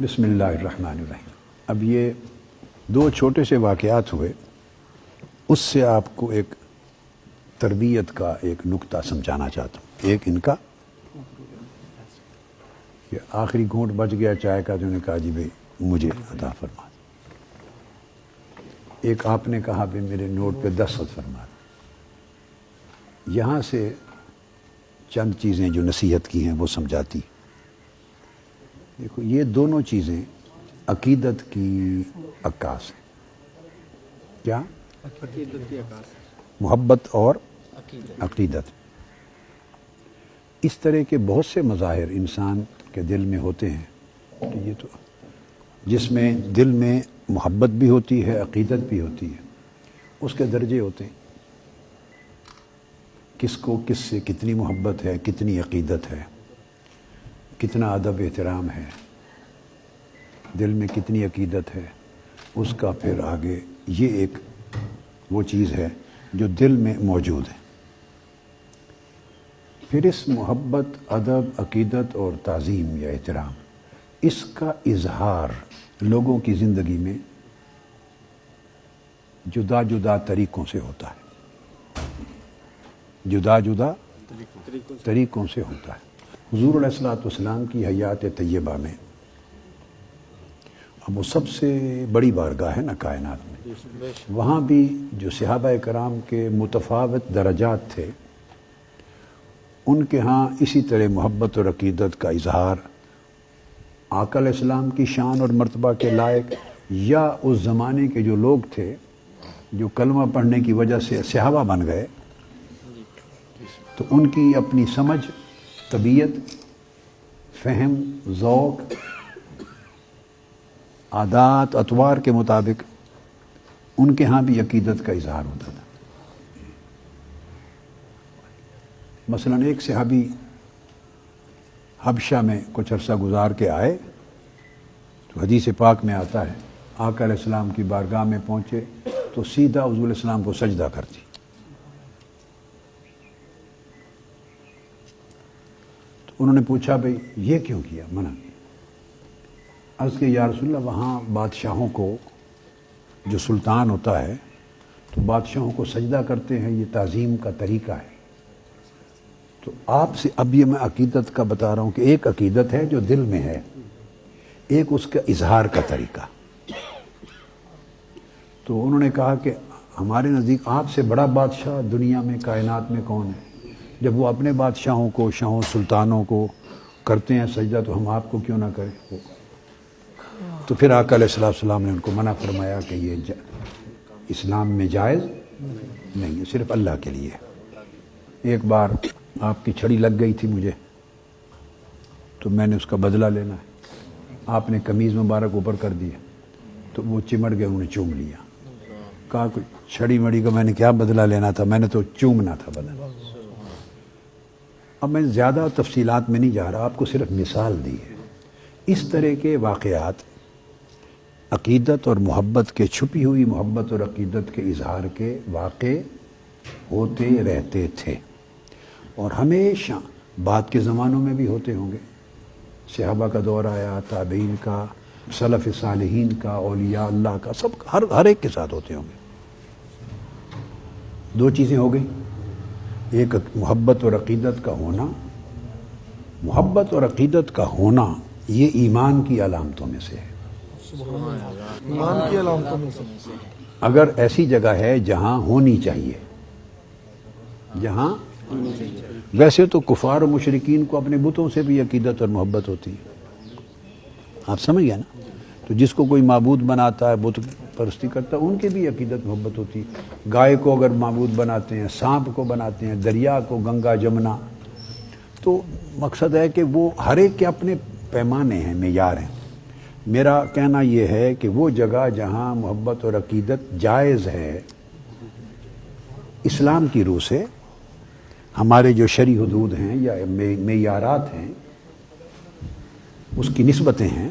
بسم اللہ الرحمن الرحیم۔ اب یہ دو چھوٹے سے واقعات ہوئے، اس سے آپ کو ایک تربیت کا ایک نقطہ سمجھانا چاہتا ہوں۔ ایک ان کا کہ آخری گھونٹ بچ گیا چائے کا، جو نے کہا جی بھائی مجھے عطا فرما۔ ایک آپ نے کہا بھی میرے نوٹ پہ 10 خط فرما۔ یہاں سے چند چیزیں جو نصیحت کی ہیں وہ سمجھاتی۔ دیکھو یہ دونوں چیزیں عقیدت کی عکاس ہیں۔ کیا؟ عقیدت کی عکاس، محبت اور عقیدت۔ اس طرح کے بہت سے مظاہر انسان کے دل میں ہوتے ہیں کہ یہ تو جس میں دل میں محبت بھی ہوتی ہے، عقیدت بھی ہوتی ہے، اس کے درجے ہوتے ہیں۔ کس کو کس سے کتنی محبت ہے، کتنی عقیدت ہے، کتنا ادب احترام ہے، دل میں کتنی عقیدت ہے، اس کا پھر آگے یہ ایک وہ چیز ہے جو دل میں موجود ہے۔ پھر اس محبت، ادب، عقیدت اور تعظیم یا احترام، اس کا اظہار لوگوں کی زندگی میں جدا جدا طریقوں سے ہوتا ہے، جدا جدا طریقوں سے ہوتا ہے۔ حضور علیہ الصلوۃ والسلام کی حیات طیبہ میں، اب وہ سب سے بڑی بارگاہ ہے نا کائنات میں، وہاں بھی جو صحابہ کرام کے متفاوت درجات تھے، ان کے ہاں اسی طرح محبت اور عقیدت کا اظہار آقا علیہ السلام کی شان اور مرتبہ کے لائق، یا اس زمانے کے جو لوگ تھے جو کلمہ پڑھنے کی وجہ سے صحابہ بن گئے، تو ان کی اپنی سمجھ، طبیعت، فہم، ذوق، عادات، اطوار کے مطابق ان کے ہاں بھی عقیدت کا اظہار ہوتا تھا۔ مثلا ایک صحابی حبشہ میں کچھ عرصہ گزار کے آئے، تو حدیث پاک میں آتا ہے آقا علیہ السلام کی بارگاہ میں پہنچے تو سیدھا حضور علیہ السلام کو سجدہ کرتی۔ تو انہوں نے پوچھا بھئی یہ کیوں کیا، منع کیا؟ عرض کہ یا رسول اللہ، وہاں بادشاہوں کو، جو سلطان ہوتا ہے تو بادشاہوں کو سجدہ کرتے ہیں، یہ تعظیم کا طریقہ ہے۔ تو آپ سے اب یہ میں عقیدت کا بتا رہا ہوں کہ ایک عقیدت ہے جو دل میں ہے، ایک اس کا اظہار کا طریقہ۔ تو انہوں نے کہا کہ ہمارے نزدیک آپ سے بڑا بادشاہ دنیا میں، کائنات میں کون ہے؟ جب وہ اپنے بادشاہوں کو، شاہوں، سلطانوں کو کرتے ہیں سجدہ، تو ہم آپ کو کیوں نہ کریں؟ تو پھر آقا علیہ السلام نے ان کو منع فرمایا کہ یہ اسلام میں جائز نہیں ہے، صرف اللہ کے لیے۔ ایک بار آپ کی چھڑی لگ گئی تھی مجھے، تو میں نے اس کا بدلہ لینا ہے، آپ نے قمیض مبارک اوپر کر دیا، تو وہ چمٹ گئے، انہوں نے چوم لیا۔ کہا کہ چھڑی مڑی کا میں نے کیا بدلہ لینا تھا، میں نے تو چومنا تھا بدلہ۔ اب میں زیادہ تفصیلات میں نہیں جا رہا، آپ کو صرف مثال دی ہے۔ اس طرح کے واقعات عقیدت اور محبت کے، چھپی ہوئی محبت اور عقیدت کے اظہار کے واقع ہوتے رہتے تھے، اور ہمیشہ بعد کے زمانوں میں بھی ہوتے ہوں گے۔ صحابہ کا دور آیا، تابعین کا، سلف صالحین کا، اولیاء اللہ کا، سب ہر ایک کے ساتھ ہوتے ہوں گے۔ دو چیزیں ہو گئی، ایک محبت اور عقیدت کا ہونا۔ محبت اور عقیدت کا ہونا یہ ایمان کی علامتوں میں سے ہے۔ ایمان کی علامتوں میں سے اگر ایسی جگہ ہے جہاں ہونی چاہیے، جہاں ویسے تو کفار و مشرکین کو اپنے بتوں سے بھی عقیدت اور محبت ہوتی ہے، آپ سمجھ گئے نا؟ تو جس کو کوئی معبود بناتا ہے، بت پرستی کرتا ہے، ان کی بھی عقیدت محبت ہوتی ہے۔ گائے کو اگر معبود بناتے ہیں، سانپ کو بناتے ہیں، دریا کو، گنگا جمنا، تو مقصد ہے کہ وہ ہر ایک کے اپنے پیمانے ہیں، معیار ہیں۔ میرا کہنا یہ ہے کہ وہ جگہ جہاں محبت اور عقیدت جائز ہے اسلام کی روح سے، ہمارے جو شرعی حدود ہیں یا معیارات ہیں، اس کی نسبتیں ہیں،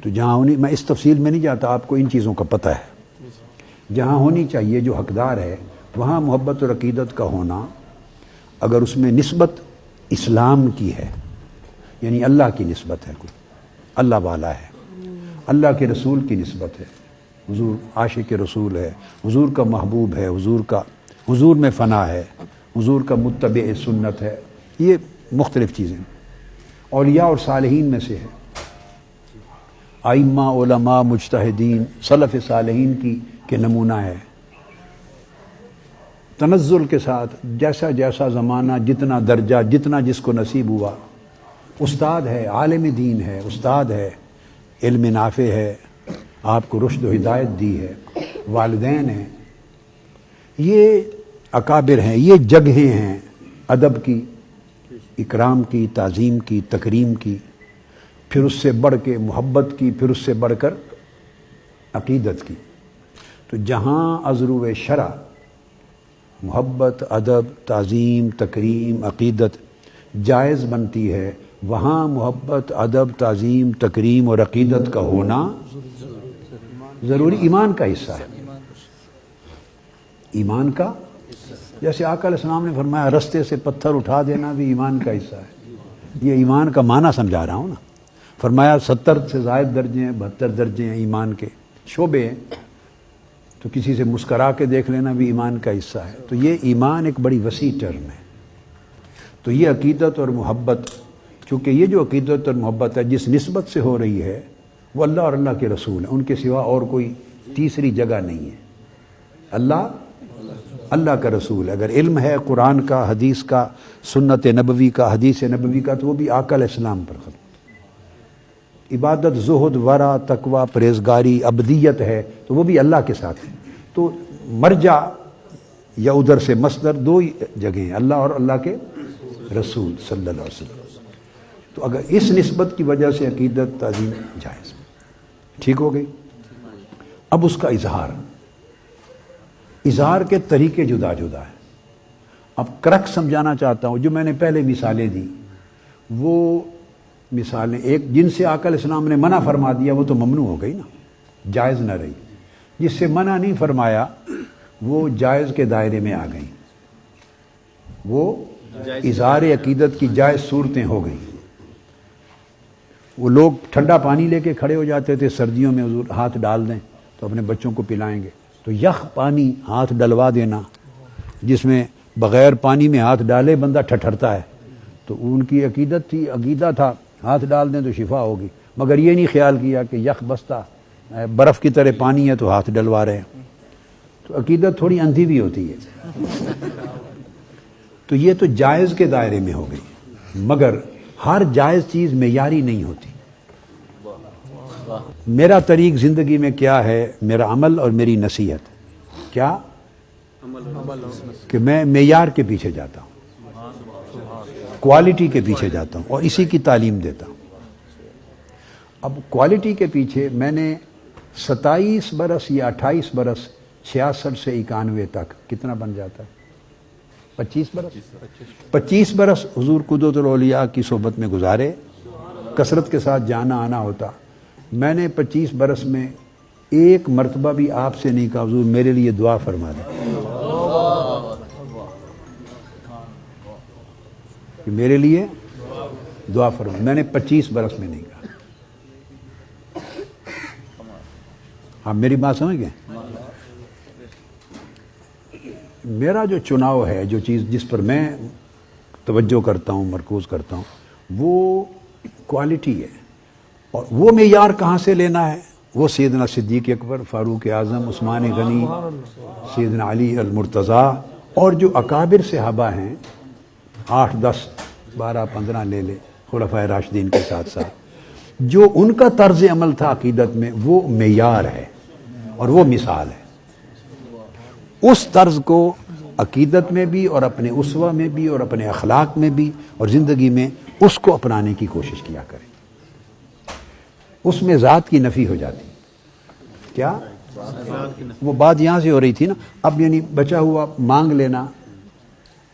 تو جہاں ہونی، میں اس تفصیل میں نہیں جاتا، آپ کو ان چیزوں کا پتہ ہے۔ جہاں ہونی چاہیے، جو حقدار ہے، وہاں محبت اور عقیدت کا ہونا، اگر اس میں نسبت اسلام کی ہے، یعنی اللہ کی نسبت ہے کوئی، اللہ والا ہے، اللہ کے رسول کی نسبت ہے، حضور عاشق رسول ہے، حضور کا محبوب ہے، حضور میں فنا ہے، حضور کا متبع سنت ہے، یہ مختلف چیزیں اولیاء اور صالحین میں سے ہے، ائمہ علماء مجتہدین سلف صالحین کے نمونہ ہے، تنزل کے ساتھ جیسا جیسا زمانہ جتنا درجہ جتنا جس کو نصیب ہوا، استاد ہے، عالم دین ہے، استاد ہے، علم نافع ہے، آپ کو رشد و ہدایت دی ہے، والدین ہیں، یہ اکابر ہیں، یہ جگہیں ہیں ادب کی، اکرام کی، تعظیم کی، تکریم کی، پھر اس سے بڑھ کے محبت کی، پھر اس سے بڑھ کر عقیدت کی۔ تو جہاں ازرو شرع محبت، ادب، تعظیم، تکریم، عقیدت جائز بنتی ہے، وہاں محبت، ادب، تعظیم، تکریم اور عقیدت کا ہونا ضروری ایمان کا حصہ ہے، ایمان کا، جیسے آقا علیہ السلام نے فرمایا رستے سے پتھر اٹھا دینا بھی ایمان کا حصہ ہے، یہ ایمان کا معنی سمجھا رہا ہوں نا، فرمایا 70 سے زائد درجے ہیں، 72 درجے ہیں ایمان کے، شعبے ہیں، تو کسی سے مسکرا کے دیکھ لینا بھی ایمان کا حصہ ہے، تو یہ ایمان ایک بڑی وسیع ٹرم ہے۔ تو یہ عقیدت اور محبت، چونکہ یہ جو عقیدت اور محبت ہے جس نسبت سے ہو رہی ہے وہ اللہ اور اللہ کے رسول ہیں، ان کے سوا اور کوئی تیسری جگہ نہیں ہے، اللہ کا رسول ہے۔ اگر علم ہے قرآن کا، حدیث کا، سنت نبوی کا، حدیث نبوی کا، تو وہ بھی آقا علیہ السلام پر ختم۔ عبادت، زہد، ورع، تقوی، پرہیزگاری، عبدیت ہے تو وہ بھی اللہ کے ساتھ ہے۔ تو مرجع یا ادھر سے مصدر دو ہی جگہیں ہیں، اللہ اور اللہ کے رسول صلی اللہ علیہ وسلم۔ تو اگر اس نسبت کی وجہ سے عقیدت تعظیم جائز، ٹھیک ہو گئی۔ اب اس کا اظہار کے طریقے جدا جدا ہیں۔ اب کرک سمجھانا چاہتا ہوں، جو میں نے پہلے مثالیں دی وہ مثالیں ایک جن سے آقا علیہ السلام نے منع فرما دیا وہ تو ممنوع ہو گئی نا، جائز نہ رہی، جس سے منع نہیں فرمایا وہ جائز کے دائرے میں آ گئی، وہ اظہار عقیدت کی جائز صورتیں ہو گئیں۔ وہ لوگ ٹھنڈا پانی لے کے کھڑے ہو جاتے تھے سردیوں میں، حضور ہاتھ ڈال دیں تو اپنے بچوں کو پلائیں گے، تو یخ پانی ہاتھ ڈلوا دینا، جس میں بغیر پانی میں ہاتھ ڈالے بندہ ٹھٹھرتا ہے، تو ان کی عقیدہ تھا ہاتھ ڈال دیں تو شفا ہوگی، مگر یہ نہیں خیال کیا کہ یخ بستہ برف کی طرح پانی ہے تو ہاتھ ڈلوا رہے ہیں، تو عقیدت تھوڑی اندھی بھی ہوتی ہے۔ تو یہ تو جائز کے دائرے میں ہو گئی، مگر ہر جائز چیز معیاری نہیں ہوتی۔ میرا طریق زندگی میں کیا ہے، میرا عمل اور میری نصیحت کیا، کہ میں معیار کے پیچھے جاتا ہوں، کوالٹی کے پیچھے جاتا ہوں اور اسی کی تعلیم دیتا ہوں۔ اب کوالٹی کے پیچھے میں نے 27 برس یا 28 برس 66 سے 91 تک کتنا بن جاتا ہے، 25 برس حضور قدوۃ الاولیاء کی صحبت میں گزارے، کثرت کے ساتھ جانا آنا ہوتا۔ میں نے 25 برس میں ایک مرتبہ بھی آپ سے نہیں کہا حضور میرے لیے دعا فرما دیں، کہ میرے لیے دعا فرما، میں نے 25 برس میں نہیں کہا۔ آپ میری بات سمجھ گئے؟ میرا جو چناؤ ہے، جو چیز جس پر میں توجہ کرتا ہوں، مرکوز کرتا ہوں، وہ کوالٹی ہے، اور وہ معیار کہاں سے لینا ہے، وہ سیدنا صدیق اکبر، فاروق اعظم، عثمان غنی، سیدنا علی المرتضیٰ، اور جو اکابر صحابہ ہیں 8 10 12 15 لے لے خلفائے راشدین کے ساتھ ساتھ، جو ان کا طرز عمل تھا عقیدت میں، وہ معیار ہے اور وہ مثال ہے۔ اس طرز کو عقیدت میں بھی اور اپنے اسوہ میں بھی اور اپنے اخلاق میں بھی اور زندگی میں اس کو اپنانے کی کوشش کیا کریں، اس میں ذات کی نفی ہو جاتی۔ کیا وہ بات یہاں سے ہو رہی تھی نا، اب یعنی بچا ہوا مانگ لینا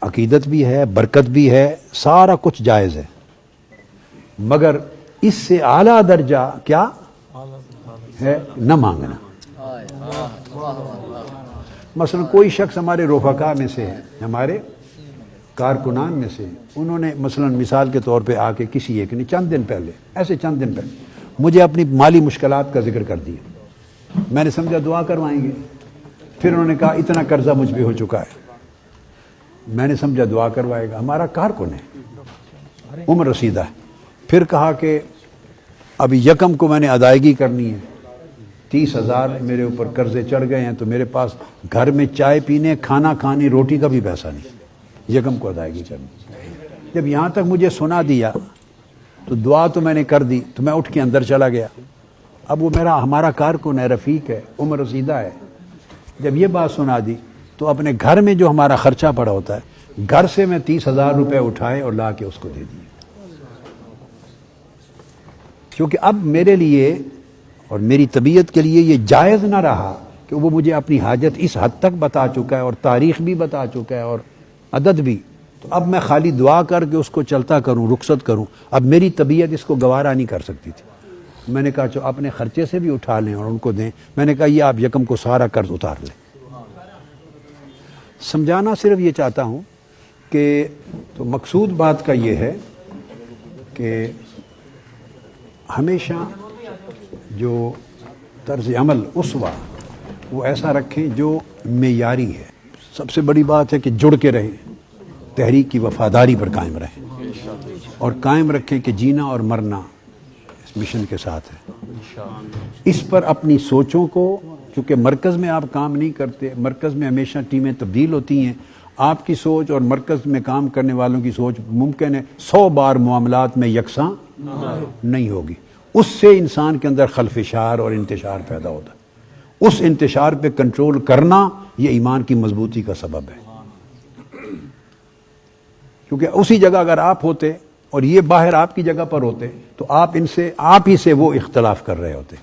عقیدت بھی ہے، برکت بھی ہے، سارا کچھ جائز ہے، مگر اس سے اعلیٰ درجہ کیا ہے، نہ مانگنا۔ مثلا کوئی شخص ہمارے رفقا میں سے ہے، ہمارے کارکنان میں سے، انہوں نے مثلا مثال کے طور پہ آ کے کسی ایک نے چند دن پہلے مجھے اپنی مالی مشکلات کا ذکر کر دیا. میں نے سمجھا دعا کروائیں گے. پھر انہوں نے کہا اتنا قرضہ مجھ پہ ہو چکا ہے. میں نے سمجھا دعا کروائے گا. ہمارا کارکن ہے, عمر رسیدہ ہے. پھر کہا کہ ابھی یکم کو میں نے ادائیگی کرنی ہے, 30,000 میرے اوپر قرضے چڑھ گئے ہیں, تو میرے پاس گھر میں چائے پینے, کھانا کھانے, روٹی کا بھی پیسہ نہیں, یکم کو ادائیگی کرنی. جب یہاں تک مجھے سنا دیا تو دعا تو میں نے کر دی, تو میں اٹھ کے اندر چلا گیا. اب وہ ہمارا کارکن ہے, رفیق ہے, عمر رسیدہ ہے. جب یہ بات سنا دی تو اپنے گھر میں جو ہمارا خرچہ پڑا ہوتا ہے, گھر سے میں 30,000 روپے اٹھائے اور لا کے اس کو دے دیے. کیونکہ اب میرے لیے اور میری طبیعت کے لیے یہ جائز نہ رہا کہ وہ مجھے اپنی حاجت اس حد تک بتا چکا ہے اور تاریخ بھی بتا چکا ہے اور عدد بھی. تو اب میں خالی دعا کر کے اس کو چلتا کروں, رخصت کروں. اب میری طبیعت اس کو گوارا نہیں کر سکتی تھی. میں نے کہا چلو اپنے خرچے سے بھی اٹھا لیں اور ان کو دیں. میں نے کہا یہ آپ یکم کو سارا قرض اتار لیں. سمجھانا صرف یہ چاہتا ہوں کہ تو مقصود بات کا یہ ہے کہ ہمیشہ جو طرز عمل اسوہ وہ ایسا رکھیں جو معیاری ہے. سب سے بڑی بات ہے کہ جڑ کے رہیں, تحریک کی وفاداری پر قائم رہیں, اور قائم رکھیں کہ جینا اور مرنا اس مشن کے ساتھ ہے. اس پر اپنی سوچوں کو, کیونکہ مرکز میں آپ کام نہیں کرتے, مرکز میں ہمیشہ ٹیمیں تبدیل ہوتی ہیں. آپ کی سوچ اور مرکز میں کام کرنے والوں کی سوچ ممکن ہے 100 بار معاملات میں یکساں نہیں ہوگی. اس سے انسان کے اندر خلفشار اور انتشار پیدا ہوتا ہے. اس انتشار پہ کنٹرول کرنا یہ ایمان کی مضبوطی کا سبب ہے. کیونکہ اسی جگہ اگر آپ ہوتے اور یہ باہر آپ کی جگہ پر ہوتے تو آپ ہی سے وہ اختلاف کر رہے ہوتے.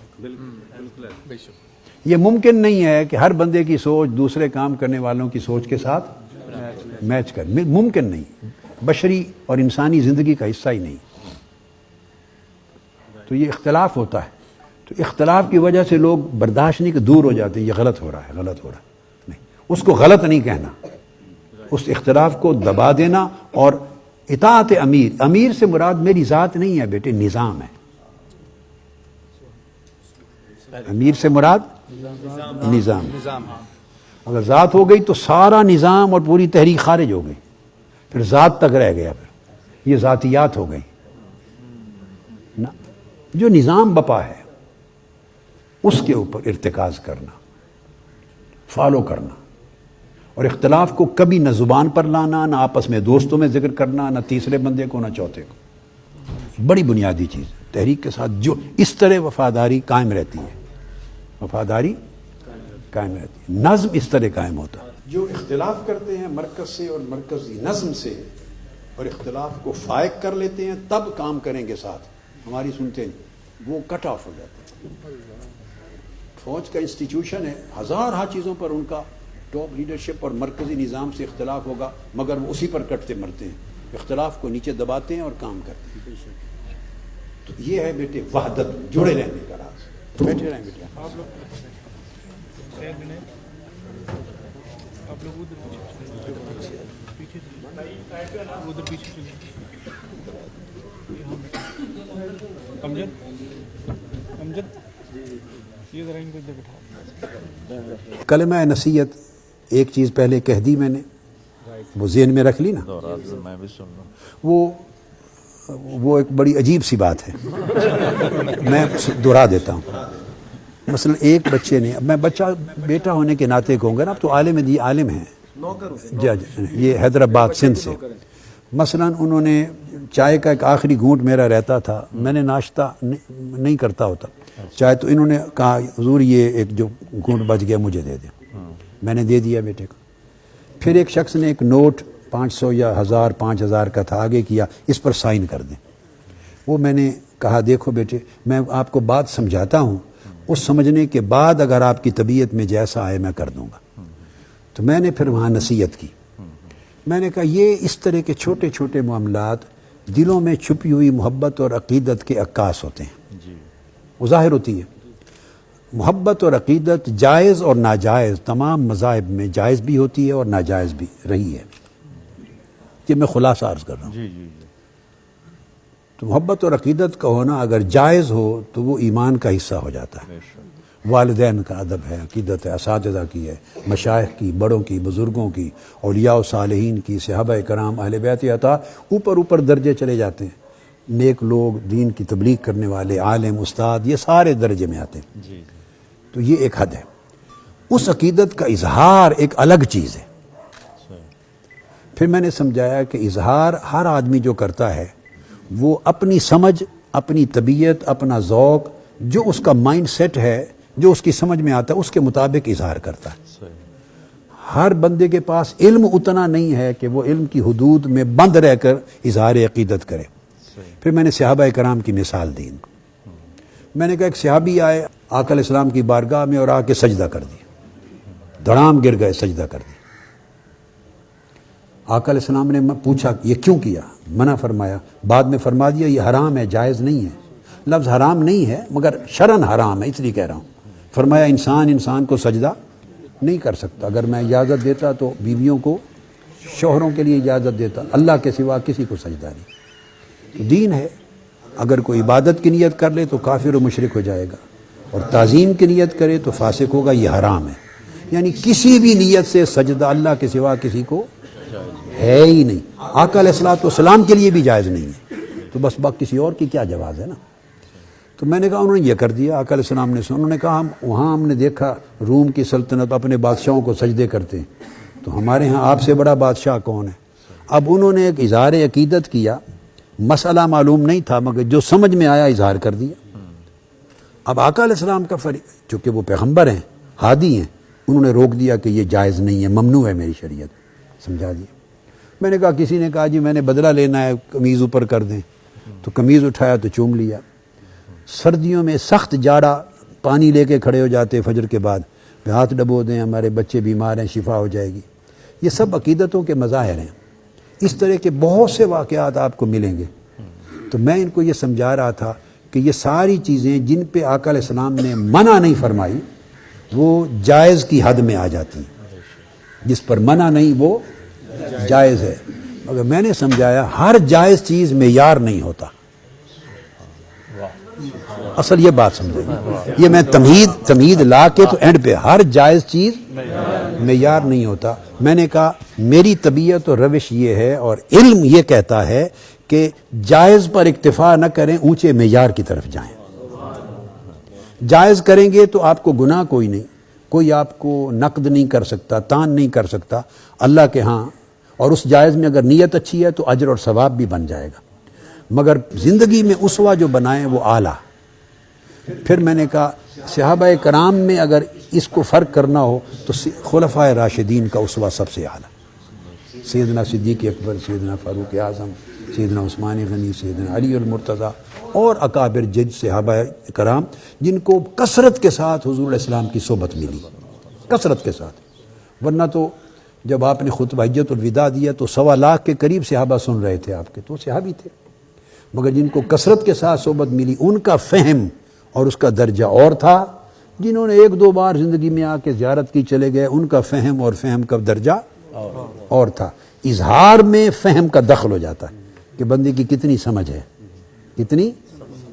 یہ ممکن نہیں ہے کہ ہر بندے کی سوچ دوسرے کام کرنے والوں کی سوچ کے ساتھ میچ کر, ممکن نہیں, بشری اور انسانی زندگی کا حصہ ہی نہیں. تو یہ اختلاف ہوتا ہے. تو اختلاف کی وجہ سے لوگ برداشت نہیں کہ دور ہو جاتے ہیں, یہ غلط ہو رہا ہے, غلط ہو رہا ہے. نہیں, اس کو غلط نہیں کہنا, اس اختلاف کو دبا دینا. اور اطاعت امیر سے مراد میری ذات نہیں ہے بیٹے, نظام ہے. امیر سے مراد نظام. اگر ذات ہو گئی تو سارا نظام اور پوری تحریک خارج ہو گئی, پھر ذات تک رہ گیا, پھر یہ ذاتیات ہو گئی نا. جو نظام بپا ہے اس کے اوپر ارتکاز کرنا, فالو کرنا, اور اختلاف کو کبھی نہ زبان پر لانا, نہ آپس میں دوستوں میں ذکر کرنا, نہ تیسرے بندے کو, نہ چوتھے کو. بڑی بنیادی چیز تحریک کے ساتھ جو اس طرح وفاداری قائم رہتی ہے, وفاداری قائم رہتی ہے, نظم اس طرح قائم ہوتا ہے. جو اختلاف کرتے ہیں مرکز سے اور مرکزی نظم سے اور اختلاف کو فائق کر لیتے ہیں, تب کام کریں گے ساتھ, ہماری سنتے ہیں, وہ کٹ آف ہو جاتے ہیں. فوج کا انسٹیٹیوشن ہے, ہزارہ چیزوں پر ان کا ٹاپ لیڈرشپ اور مرکزی نظام سے اختلاف ہوگا, مگر وہ اسی پر کٹتے مرتے ہیں. اختلاف کو نیچے دباتے ہیں اور کام کرتے ہیں. تو یہ ہے بیٹے وحدت, جڑے رہنے کا راز. بیٹھے رہیں بیٹے. کلمہ نصیحت ایک چیز پہلے کہہ دی میں نے, وہ ذہن میں رکھ لی نا. وہ ایک بڑی عجیب سی بات ہے, میں دہرا دیتا ہوں. مثلا ایک بچے نے, اب میں بیٹا ہونے کے ناطے کہوں گا نا, اب تو عالم ہیں, یہ حیدرآباد سندھ سے. مثلا انہوں نے چائے کا ایک آخری گھونٹ میرا رہتا تھا, میں نے ناشتہ نہیں کرتا ہوتا چائے, تو انہوں نے کہا حضور یہ ایک جو گھونٹ بچ گیا مجھے دے دیں. میں نے دے دیا بیٹے کو. پھر ایک شخص نے ایک نوٹ 500 یا 1000 5000 کا تھا, آگے کیا اس پر سائن کر دیں. وہ میں نے کہا دیکھو بیٹے, میں آپ کو بات سمجھاتا ہوں, اس سمجھنے کے بعد اگر آپ کی طبیعت میں جیسا آئے میں کر دوں گا. تو میں نے پھر وہاں نصیحت کی. میں نے کہا یہ اس طرح کے چھوٹے چھوٹے معاملات دلوں میں چھپی ہوئی محبت اور عقیدت کے عکاس ہوتے ہیں, وہ ظاہر ہوتی ہے. محبت اور عقیدت جائز اور ناجائز تمام مذاہب میں جائز بھی ہوتی ہے اور ناجائز بھی رہی ہے. یہ میں خلاصہ عرض کر رہا ہوں. تو محبت اور عقیدت کا ہونا اگر جائز ہو تو وہ ایمان کا حصہ ہو جاتا ہے. والدین کا ادب ہے، عقیدت ہے، اساتذہ کی ہے، مشائخ کی، بڑوں کی، بزرگوں کی، اولیاء و صالحین کی، صحابہ کرام، اہل بیت عطا، اوپر درجے چلے جاتے ہیں. نیک لوگ، دین کی تبلیغ کرنے والے، عالم، استاد، یہ سارے درجے میں آتے ہیں. تو یہ ایک حد ہے. اس عقیدت کا اظہار ایک الگ چیز ہے. پھر میں نے سمجھایا کہ اظہار ہر آدمی جو کرتا ہے وہ اپنی سمجھ، اپنی طبیعت، اپنا ذوق، جو اس کا مائنڈ سیٹ ہے، جو اس کی سمجھ میں آتا ہے، اس کے مطابق اظہار کرتا ہے. ہر بندے کے پاس علم اتنا نہیں ہے کہ وہ علم کی حدود میں بند رہ کر اظہار عقیدت کرے. پھر میں نے صحابہ کرام کی مثال دی ان کو. میں نے کہا ایک صحابی آئے آقا علیہ السلام کی بارگاہ میں اور آ کے سجدہ کر دیا، دھڑام گر گئے، سجدہ کر دیا. آقا علیہ السلام نے پوچھا یہ کیوں کیا؟ منع فرمایا. بعد میں فرما دیا یہ حرام ہے، جائز نہیں ہے. لفظ حرام نہیں ہے مگر شرعن حرام ہے، اس لیے کہہ رہا ہوں. فرمایا انسان کو سجدہ نہیں کر سکتا. اگر میں اجازت دیتا تو بیویوں کو، شوہروں کے لیے اجازت دیتا، اللہ کے سوا کسی کو سجدہ نہیں. تو دین ہے، اگر کوئی عبادت کی نیت کر لے تو کافر و مشرک ہو جائے گا، اور تعظیم کی نیت کرے تو فاسق ہوگا. یہ حرام ہے. یعنی کسی بھی نیت سے سجدہ اللہ کے سوا کسی کو ہے ہی نہیں. آقا علیہ السلام کے لیے بھی جائز نہیں ہے. تو بس کسی اور کی کیا جواز ہے نا. تو میں نے کہا انہوں نے یہ کر دیا. آقا علیہ السلام نے انہوں نے کہا ہم نے دیکھا روم کی سلطنت اپنے بادشاہوں کو سجدے کرتے ہیں، تو ہمارے ہاں آپ سے بڑا بادشاہ کون ہے؟ اب انہوں نے ایک اظہار عقیدت کیا، مسئلہ معلوم نہیں تھا مگر جو سمجھ میں آیا اظہار کر دیا. اب آقا علیہ السلام کا چونکہ وہ پیغمبر ہیں، ہادی ہیں، انہوں نے روک دیا کہ یہ جائز نہیں ہے، ممنوع ہے میری شریعت. سمجھا دیا. میں نے کہا کسی نے کہا جی میں نے بدلہ لینا ہے، قمیض اوپر کر دیں، تو قمیض اٹھایا تو چوم لیا. سردیوں میں سخت جاڑا، پانی لے کے کھڑے ہو جاتے فجر کے بعد، ہاتھ ڈبو دیں، ہمارے بچے بیمار ہیں، شفا ہو جائے گی. یہ سب عقیدتوں کے مظاہر ہیں. اس طرح کے بہت سے واقعات آپ کو ملیں گے. تو میں ان کو یہ سمجھا رہا تھا کہ یہ ساری چیزیں جن پہ آقا علیہ السلام نے منع نہیں فرمائی وہ جائز کی حد میں آ جاتی ہیں. جس پر منع نہیں وہ جائز ہے. مگر میں نے سمجھایا ہر جائز چیز معیار نہیں ہوتا. اصل یہ بات سمجھیں، یہ میں تمہید لا کے تو اینڈ پہ ہر جائز چیز معیار نہیں ہوتا. میں نے کہا میری طبیعت اور روش یہ ہے اور علم یہ کہتا ہے کہ جائز پر اکتفا نہ کریں، اونچے معیار کی طرف جائیں. جائز کریں گے تو آپ کو گناہ کوئی نہیں، کوئی آپ کو نقد نہیں کر سکتا، تان نہیں کر سکتا اللہ کے ہاں. اور اس جائز میں اگر نیت اچھی ہے تو اجر اور ثواب بھی بن جائے گا. مگر زندگی میں اسوہ جو بنائیں وہ اعلیٰ. پھر میں نے کہا صحابہ کرام میں اگر اس کو فرق کرنا ہو تو خلفائے راشدین کا اسوہ سب سے اعلیٰ. سیدنا صدیق اکبر، سیدنا فاروق اعظم، سیدنا عثمان غنی، سیدنا علی المرتضیٰ اور اکابر جج صحابہ کرام جن کو کثرت کے ساتھ حضور علیہ السلام کی صحبت ملی، کثرت کے ساتھ. ورنہ تو جب آپ نے خطبہ حجت الوداع دیا تو 1.25 لاکھ کے قریب صحابہ سن رہے تھے آپ کے، تو صحابی تھے. مگر جن کو کثرت کے ساتھ صحبت ملی ان کا فہم اور اس کا درجہ اور تھا. جنہوں نے 1-2 بار زندگی میں آ کے زیارت کی چلے گئے ان کا فہم اور فہم کا درجہ اور تھا. اظہار میں فہم کا دخل ہو جاتا ہے کہ بندے کی کتنی سمجھ ہے، کتنی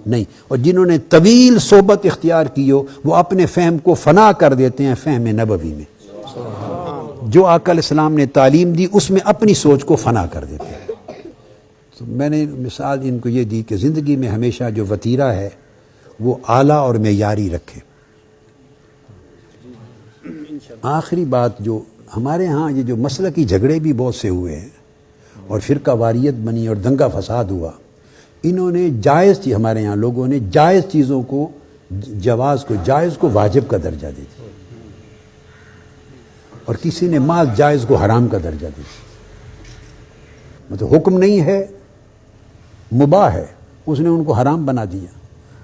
نہیں. اور جنہوں نے طویل صحبت اختیار کی ہو وہ اپنے فہم کو فنا کر دیتے ہیں فہم نبوی میں. جو آقا علیہ السلام نے تعلیم دی اس میں اپنی سوچ کو فنا کر دیتے ہیں. تو میں نے مثال ان کو یہ دی کہ زندگی میں ہمیشہ جو وتیرہ ہے وہ اعلیٰ اور معیاری رکھے. آخری بات جو ہمارے ہاں یہ جو مسلکی جھگڑے بھی بہت سے ہوئے ہیں اور فرقہ واریت بنی اور دنگا فساد ہوا، انہوں نے جائز چیز، ہمارے یہاں لوگوں نے جائز چیزوں کو، جواز کو، جائز کو واجب کا درجہ دے دیا اور کسی نے محض جائز کو حرام کا درجہ دے دیا. مطلب حکم نہیں ہے، مباح ہے، اس نے ان کو حرام بنا دیا.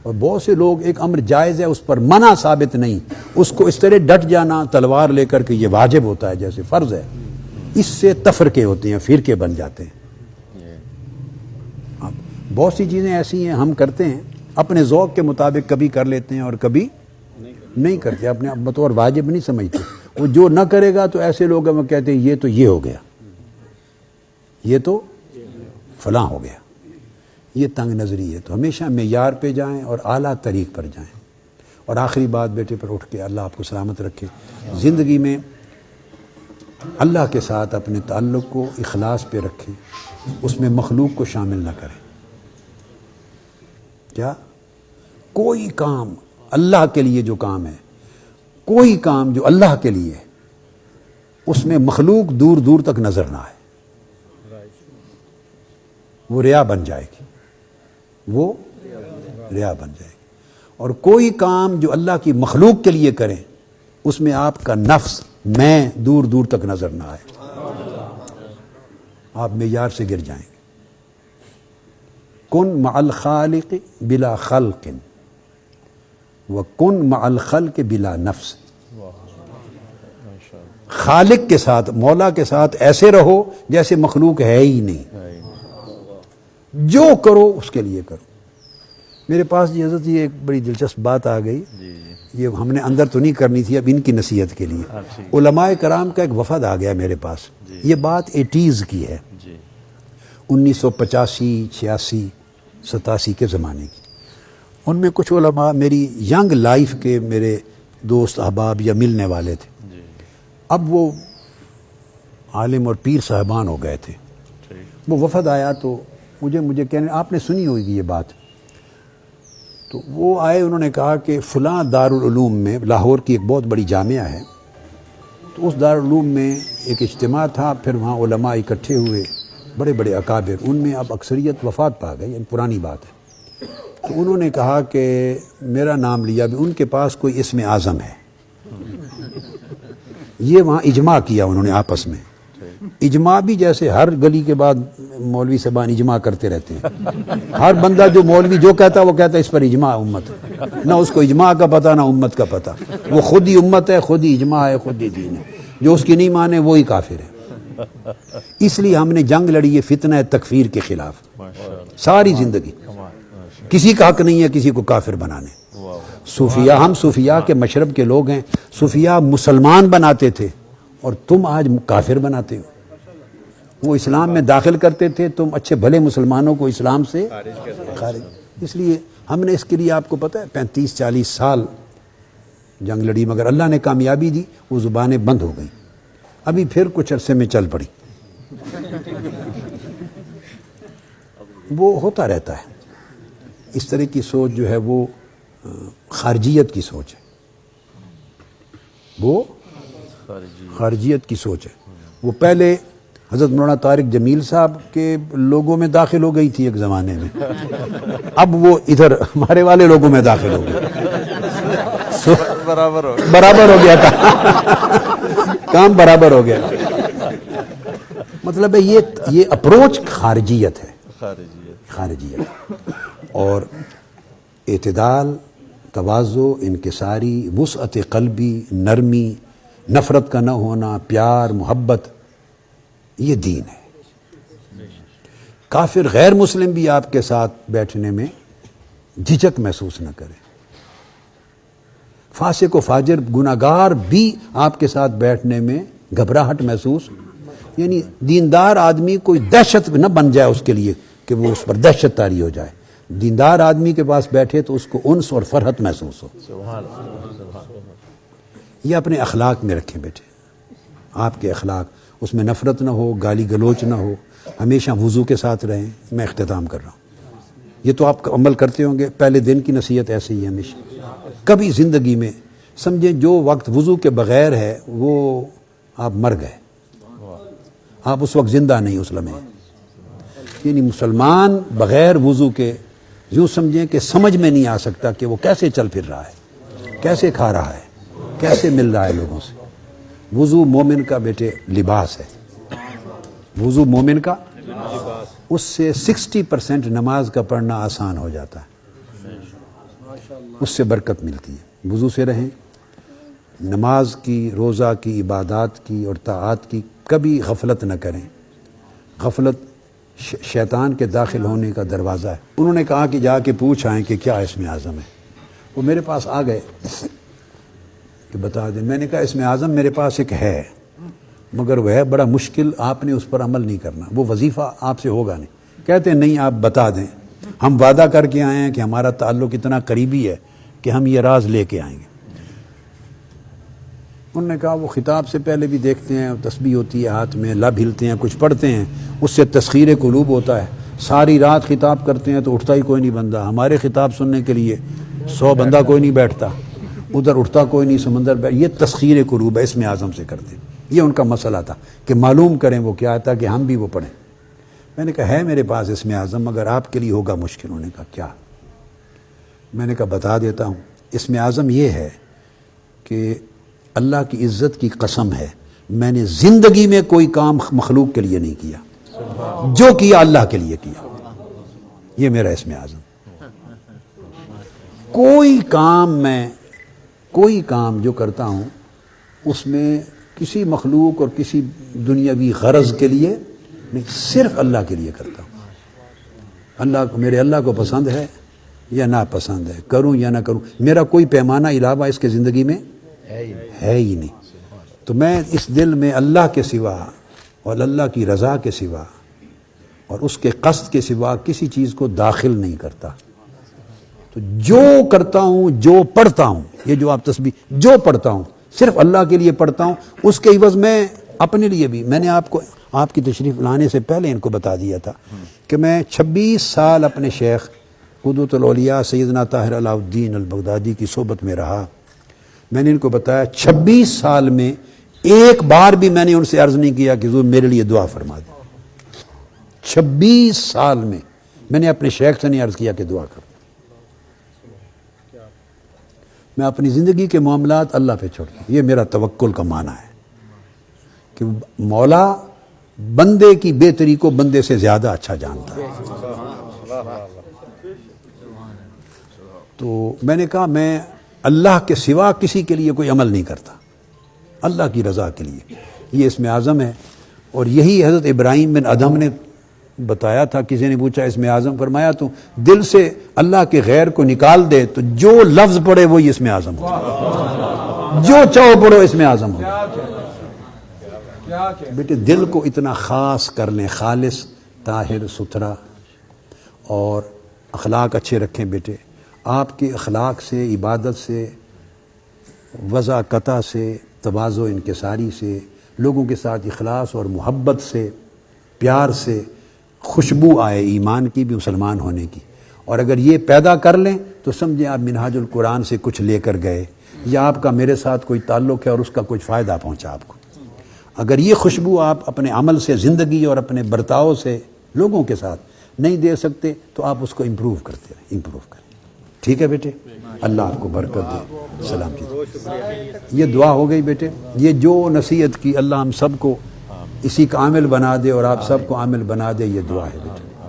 اور بہت سے لوگ ایک امر جائز ہے اس پر منع ثابت نہیں، اس کو اس طرح ڈٹ جانا تلوار لے کر کہ یہ واجب ہوتا ہے جیسے فرض ہے. اس سے تفرقے ہوتے ہیں، فرقے بن جاتے ہیں. بہت سی چیزیں ایسی ہیں ہم کرتے ہیں اپنے ذوق کے مطابق، کبھی کر لیتے ہیں اور کبھی نہیں کرتے، اپنے بطور واجب نہیں سمجھتے. وہ جو نہ کرے گا تو ایسے لوگ ہیں وہ کہتے ہیں یہ تو یہ ہو گیا، یہ تو فلاں ہو گیا. یہ تنگ نظری ہے. تو ہمیشہ معیار پہ جائیں اور اعلیٰ طریق پر جائیں. اور آخری بات بیٹے پر اٹھ کے، اللہ آپ کو سلامت رکھے، زندگی میں اللہ کے ساتھ اپنے تعلق کو اخلاص پہ رکھیں، اس میں مخلوق کو شامل نہ کریں. کیا کوئی کام اللہ کے لیے جو کام ہے، کوئی کام جو اللہ کے لیے ہے، اس میں مخلوق دور دور تک نظر نہ آئے. وہ ریا بن جائے گی، وہ ریا بن جائے گی. اور کوئی کام جو اللہ کی مخلوق کے لیے کریں، اس میں آپ کا نفس، میں، دور دور تک نظر نہ آئے، آپ معیار سے گر جائیں گے. کن مع الخالق بلا خلق وکن مع الخلق بلا نفس. خالق کے ساتھ، مولا کے ساتھ ایسے رہو جیسے مخلوق ہے ہی نہیں. جو کرو اس کے لیے کرو. میرے پاس جی حضرت یہ ایک بڑی دلچسپ بات آ گئی، یہ ہم نے اندر تو نہیں کرنی تھی، اب ان کی نصیحت کے لیے. علماء کرام کا ایک وفد آ گیا میرے پاس. یہ بات 80s کی ہے، 1985 86 87 کے زمانے کی. ان میں کچھ علماء میری ینگ لائف کے میرے دوست احباب یا ملنے والے تھے. اب وہ عالم اور پیر صاحبان ہو گئے تھے. وہ وفد آیا تو مجھے کہنے، آپ نے سنی ہوگی یہ بات. تو وہ آئے، انہوں نے کہا کہ فلاں دارالعلوم میں، لاہور کی ایک بہت بڑی جامعہ ہے، تو اس دارالعلوم میں ایک اجتماع تھا. پھر وہاں علماء اکٹھے ہوئے، بڑے بڑے اکابر. ان میں اب اکثریت وفات پا گئی، یعنی پرانی بات ہے. تو انہوں نے کہا کہ میرا نام لیا بھی، ان کے پاس کوئی اسم اعظم ہے. یہ وہاں اجماع کیا انہوں نے آپس میں. اجماع بھی جیسے ہر گلی کے بعد مولوی صاحبان اجماع کرتے رہتے ہیں. ہر بندہ جو مولوی جو کہتا ہے وہ کہتا ہے اس پر اجماع امت. نہ اس کو اجماع کا پتہ، نہ امت کا پتہ. وہ خود ہی امت ہے، خود ہی اجماع ہے، خود ہی دین ہے. جو اس کی نہیں مانے وہی کافر ہے. اس لیے ہم نے جنگ لڑی ہے فتنہ تکفیر کے خلاف ساری زندگی. کسی کا حق نہیں ہے کسی کو کافر بنانے. صوفیاء، ہم صوفیاء کے مشرب کے لوگ ہیں. صوفیاء مسلمان بناتے تھے اور تم آج کافر بناتے ہو. وہ اسلام میں داخل کرتے تھے، تم اچھے بھلے مسلمانوں کو اسلام سے خارج. اس لیے ہم نے اس کے لیے آپ کو پتہ ہے 35-40 سال جنگ لڑی، مگر اللہ نے کامیابی دی. وہ زبانیں بند ہو گئیں. ابھی پھر کچھ عرصے میں چل پڑی. وہ ہوتا رہتا ہے. اس طرح کی سوچ جو ہے وہ خارجیت کی سوچ ہے، وہ خارجیت کی سوچ ہے. وہ پہلے حضرت مولانا طارق جمیل صاحب کے لوگوں میں داخل ہو گئی تھی ایک زمانے میں، اب وہ ادھر ہمارے والے لوگوں میں داخل ہو گئی. برابر ہو گیا کام برابر ہو گیا. مطلب ہے یہ اپروچ خارجیت ہے. خارجیت اور اعتدال، تواضع، انکساری، وسعت قلبی، نرمی، نفرت کا نہ ہونا، پیار، محبت، یہ دین ہے. کافر غیر مسلم بھی آپ کے ساتھ بیٹھنے میں جھجک محسوس نہ کرے. فاسق و فاجر گناہگار بھی آپ کے ساتھ بیٹھنے میں گھبراہٹ محسوس، یعنی دیندار آدمی کوئی دہشت نہ بن جائے اس کے لیے کہ وہ اس پر دہشت طاری ہو جائے. دیندار آدمی کے پاس بیٹھے تو اس کو انس اور فرحت محسوس ہو. یہ اپنے اخلاق میں رکھیں بیٹے. آپ کے اخلاق، اس میں نفرت نہ ہو، گالی گلوچ نہ ہو، ہمیشہ وضو کے ساتھ رہیں. میں اختتام کر رہا ہوں. یہ تو آپ عمل کرتے ہوں گے. پہلے دن کی نصیحت ایسے ہی ہے ہمیشہ. کبھی زندگی میں سمجھیں جو وقت وضو کے بغیر ہے وہ آپ مر گئے، آپ اس وقت زندہ نہیں اس لمحے. یعنی مسلمان بغیر وضو کے یوں سمجھیں کہ سمجھ میں نہیں آ سکتا کہ وہ کیسے چل پھر رہا ہے، کیسے کھا رہا ہے، کیسے مل رہا ہے لوگوں سے. وضو مومن کا بیٹے لباس ہے. وضو مومن کا، اس سے 60% نماز کا پڑھنا آسان ہو جاتا ہے، اس سے برکت ملتی ہے. وضو سے رہیں. نماز کی، روزہ کی، عبادات کی اور طاعات کی کبھی غفلت نہ کریں. غفلت شیطان کے داخل ہونے کا دروازہ ہے. انہوں نے کہا کہ جا کے پوچھ آئیں کہ کیا اسم اعظم ہے. وہ میرے پاس آ گئے کہ بتا دیں. میں نے کہا اسم اعظم میرے پاس ایک ہے، مگر وہ ہے بڑا مشکل، آپ نے اس پر عمل نہیں کرنا، وہ وظیفہ آپ سے ہوگا نہیں. کہتے ہیں نہیں آپ بتا دیں. ہم وعدہ کر کے آئے ہیں کہ ہمارا تعلق اتنا قریبی ہے کہ ہم یہ راز لے کے آئیں گے۔ انہوں نے کہا وہ خطاب سے پہلے بھی دیکھتے ہیں، تسبیح ہوتی ہے ہاتھ میں، لب ہلتے ہیں، کچھ پڑھتے ہیں، اس سے تسخیر قلوب ہوتا ہے۔ ساری رات خطاب کرتے ہیں تو اٹھتا ہی کوئی نہیں بندہ، ہمارے خطاب سننے کے لیے 100 بندہ کوئی نہیں بیٹھتا، ادھر اٹھتا کوئی نہیں، سمندر یہ تسخیر قلوب ہے، اسم اعظم سے کرتے ہیں۔ یہ ان کا مسئلہ تھا کہ معلوم کریں وہ کیا تھا کہ ہم بھی وہ پڑھیں۔ میں نے کہا ہے میرے پاس اسم اعظم، مگر آپ کے لیے ہوگا مشکل۔ انہوں نے کہا کیا؟ میں نے کہا بتا دیتا ہوں، اسم اعظم یہ ہے کہ اللہ کی عزت کی قسم ہے میں نے زندگی میں کوئی کام مخلوق کے لیے نہیں کیا، جو کیا اللہ کے لیے کیا۔ یہ میرا اسم اعظم۔ کوئی کام جو کرتا ہوں اس میں کسی مخلوق اور کسی دنیاوی غرض کے لیے نہیں، صرف اللہ کے لیے کرتا ہوں۔ اللہ کو، میرے اللہ کو پسند ہے یا ناپسند ہے، کروں یا نہ کروں، میرا کوئی پیمانہ علاوہ اس کے زندگی میں ہے ہی نہیں۔ تو میں اس دل میں اللہ کے سوا اور اللہ کی رضا کے سوا اور اس کے قصد کے سوا کسی چیز کو داخل نہیں کرتا۔ تو جو کرتا ہوں، جو پڑھتا ہوں، یہ جو آپ تسبیح جو پڑھتا ہوں صرف اللہ کے لیے پڑھتا ہوں، اس کے عوض میں اپنے لیے بھی، میں نے آپ کی تشریف لانے سے پہلے ان کو بتا دیا تھا کہ میں 26 سال اپنے شیخ قدوۃ الاولیاء سیدنا طاہر علاء الدین البغدادی کی صحبت میں رہا۔ میں نے ان کو بتایا 26 سال میں ایک بار بھی میں نے ان سے عرض نہیں کیا کہ حضور میرے لیے دعا فرما دیں۔ 26 سال میں نے اپنے شیخ سے نہیں عرض کیا کہ دعا کر۔ میں اپنی زندگی کے معاملات اللہ پہ چھوڑ دوں، یہ میرا توکل کا معنی ہے کہ مولا بندے کی بہتری کو بندے سے زیادہ اچھا جانتا ہے۔ تو میں نے کہا میں اللہ کے سوا کسی کے لیے کوئی عمل نہیں کرتا، اللہ کی رضا کے لیے۔ یہ اسم اعظم ہے، اور یہی حضرت ابراہیم بن ادھم نے بتایا تھا۔ کسی نے پوچھا اسم اعظم، فرمایا تو دل سے اللہ کے غیر کو نکال دے تو جو لفظ پڑھے وہی اسم اعظم ہو، جو چاہو پڑھو اسم اعظم ہو۔ بیٹے دل کو اتنا خاص کر لیں، خالص، طاہر، ستھرا، اور اخلاق اچھے رکھیں۔ بیٹے آپ کے اخلاق سے، عبادت سے، وضع قطع سے، تواضع انکساری سے، لوگوں کے ساتھ اخلاص اور محبت سے، پیار سے خوشبو آئے ایمان کی بھی، مسلمان ہونے کی۔ اور اگر یہ پیدا کر لیں تو سمجھیں آپ منہاج القرآن سے کچھ لے کر گئے، یا آپ کا میرے ساتھ کوئی تعلق ہے اور اس کا کچھ فائدہ پہنچا آپ کو۔ اگر یہ خوشبو آپ اپنے عمل سے، زندگی اور اپنے برتاؤ سے لوگوں کے ساتھ نہیں دے سکتے تو آپ اس کو امپروو کرتے رہیں، امپروو کریں۔ ٹھیک ہے بیٹے، اللہ آپ کو برکت دے، سلام جی۔ یہ دعا ہو گئی بیٹے، یہ جو نصیحت کی اللہ ہم سب کو اسی کا عامل بنا دے اور آپ سب کو عامل بنا دے، یہ دعا ہے بیٹے،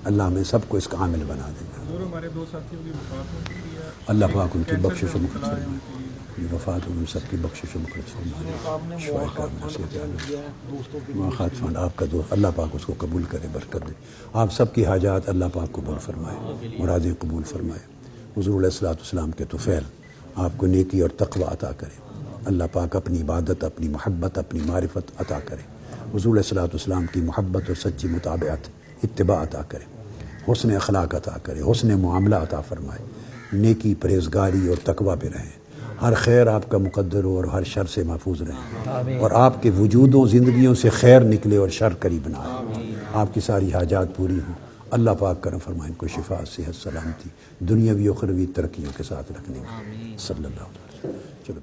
اللہ ہمیں سب کو اس کا عامل بنا دے۔ اللہ پاک ان کی بخشش و مغفرت فرمائے، وفات ان سب کی بخشش و مغفرت فرمائے، شفاء کاملہ نصیب عالم خاتفان آپ کا دوست، اللہ پاک اس کو قبول کرے، برکت دے۔ آپ سب کی حاجات اللہ پاک قبول فرمائے، مرادیں قبول فرمائے۔ حضور علیہ الصلوۃ والسلام کے طفیل آپ کو نیکی اور تقوی عطا کرے۔ اللہ پاک اپنی عبادت، اپنی محبت، اپنی معرفت عطا کرے۔ حضور علیہ الصلوۃ والسلام کی محبت اور سچی مطابعت، اتباع عطا کرے، حسن اخلاق عطا کرے، حسن معاملہ عطا فرمائے، نیکی، پرہیزگاری اور تقوی پہ رہیں، ہر خیر آپ کا مقدر ہو اور ہر شر سے محفوظ رہیں، اور آپ کے وجودوں زندگیوں سے خیر نکلے اور شر قریب نہ آئے، آپ کی ساری حاجات پوری ہوں۔ اللہ پاک کرم فرمائے، ان کو شفا، صحت، سلامتی، دنیاوی و اخروی ترقیوں کے ساتھ رکھنے میں، صلی اللہ علیہ وسلم۔ چلو